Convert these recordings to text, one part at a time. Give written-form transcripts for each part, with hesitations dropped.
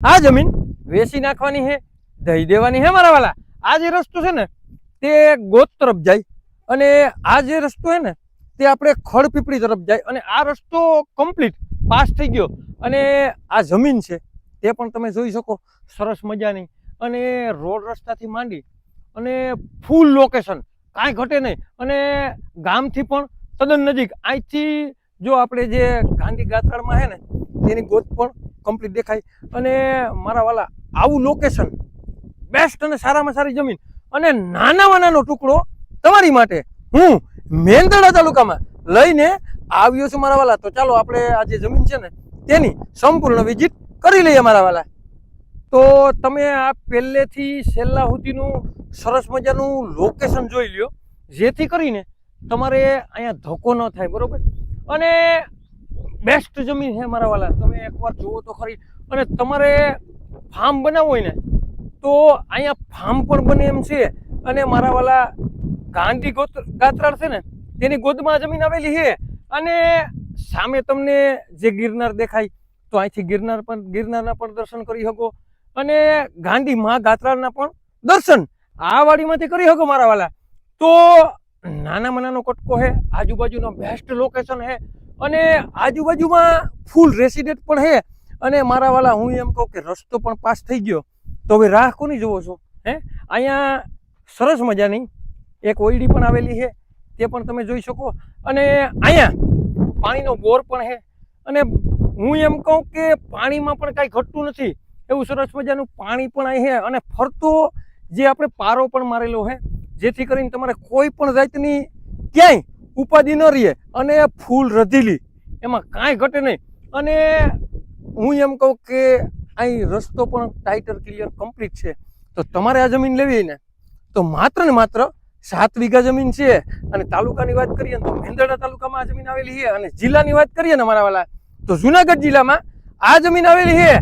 આ જમીન વેચી નાખવાની છે, દઈ દેવાની છે મારા વાલા। આ જે રસ્તો છે ને તે ગોત તરફ જાય અને આ જે રસ્તો છે ને તે આપણે ખડપીપળી તરફ જાય અને આ રસ્તો કમ્પ્લીટ પાસ થઈ ગયો અને આ જમીન છે તે પણ તમે જોઈ શકો સરસ મજાની અને રોડ રસ્તાથી માંડી અને ફૂલ લોકેશન, કાંઈ ઘટે નહીં અને ગામથી પણ તદ્દન નજીક। અહીંથી જો આપણે જે ગાંધી ગાત્રાળમાં છે ને તેની ગોત પણ કમ્પ્લીટ દેખાય અને મારા વાલા આવું લોકેશન, બેસ્ટ અને સારામાં સારી જમીન અને નાનામાં નાનો ટુકડો તમારી માટે હું મેંદરડા તાલુકામાં લઈને આવ્યો છું મારા વાલા। તો ચાલો આપણે આ જે જમીન છે ને તેની સંપૂર્ણ વિઝિટ કરી લઈએ મારા વાલા। તો તમે આ પહેલેથી છેલ્લા સુધીનું સરસ મજાનું લોકેશન જોઈ લ્યો, જેથી કરીને તમારે અહીંયા ધક્કો ન થાય, બરોબર? અને બેસ્ટ જમીન છે મારા વાલા, તમે એકવાર જુઓ તો ખરી। અને તમારે ફાર્મ બનાવવું હોય ને તો અહીંયા ફાર્મ પણ બને એમ છે અને મારા વાલા ગાંધી ગાત્રાળ છે ને તેની ગોદમાં જમીન આવેલી છે અને સામે તમને જે ગિરનાર દેખાય તો અહીંથી ગિરનારના પણ દર્શન કરી શકો અને ગાંધી મા ગાત્રાળના પણ દર્શન આ વાડીમાંથી કરી શકો મારા વાલા। તો નાનામાં નાનો કટકો છે, આજુબાજુનો બેસ્ટ લોકેશન છે અને આજુબાજુમાં ફૂલ રેસિડેન્ટ પણ છે અને મારા વાલા હું એમ કહું કે રસ્તો પણ પાસ થઈ ગયો તો હવે રાહ કોની જોવો છો? અહીંયા સરસ મજાની એક ઓયડી પણ આવેલી છે, તે પણ તમે જોઈ શકો અને અહીંયા પાણીનો બોર પણ છે અને હું એમ કહું કે પાણીમાં પણ કાંઈ ઘટતું નથી એવું સરસ મજાનું પાણી પણ અહીં છે અને ફરતો જે આપણે પારો પણ મારેલો છે, જેથી કરીને તમારે કોઈ પણ જાતની ક્યાંય ઉપાધિ ન રહે અને ફૂલ રધીલી, એમાં કાંઈ ઘટે નહીં। અને હું એમ કહું કે અહીં રસ્તો પણ ટાઇટર ક્લિયર કમ્પ્લીટ છે। તો તમારે આ જમીન લેવી ને તો માત્ર ને માત્ર 7 વીઘા જમીન છે અને તાલુકાની વાત કરીએ તો મેંદરડા તાલુકામાં આ જમીન આવેલી છે અને જિલ્લાની વાત કરીએ ને મારા વાલા તો જુનાગઢ જિલ્લામાં આ જમીન આવેલી છે।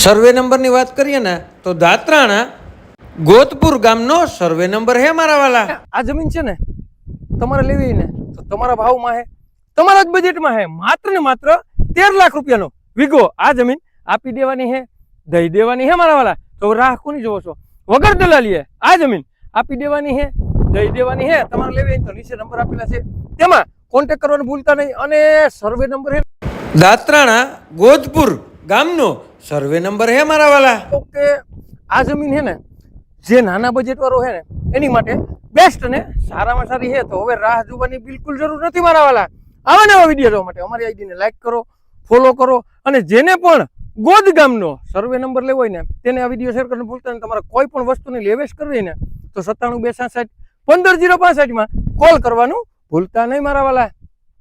સર્વે નંબરની વાત કરીએ ને તો દાત્રાણા ગોતપુર ગામનો સર્વે નંબર છે મારા વાલા। આ જમીન છે ને તમારે લેવી ને તો તમારા ભાવમાં છે, તમારા જ બજેટમાં છે, માત્ર ને માત્ર 13 લાખ રૂપિયાનો વીઘો આ જમીન આપી દેવાની છે, દઈ દેવાની છે મારા વાલા। તો રાહ કોની જોવો છો? વગર દલાલીએ આ જમીન આપી દેવાની છે, દઈ દેવાની છે। તમારે લેવી તો નીચે નંબર આપેલા છે તેમાં કોન્ટેક્ટ કરવાનું ભૂલતા નહીં અને સર્વે નંબર છે દાત્રાણા ગોતપુર ગામનો સર્વે નંબર છે મારા વાલા। ઓકે, આ જમીન છે ને જે નાના બજેટ વાળો છે ને એની માટે બેસ્ટ અને સારામાં સારી છે। તો હવે રાહ જોવાની બિલકુલ જરૂર નથી મારા વાલા। આવા નવા વિડીયો જોવા માટે અમારી આઈડીને લાઈક કરો, ફોલો કરો અને જેને પણ ગોદ ગામનો સર્વે નંબર લેવો હોય ને તેને આ વિડીયો શેર કરવાનું ભૂલતા નહીં। તમારે કોઈ પણ વસ્તુની લેવેશ કરવી ને તો 97 266 15 065 માં કોલ કરવાનું ભૂલતા નહીં મારા વાલા।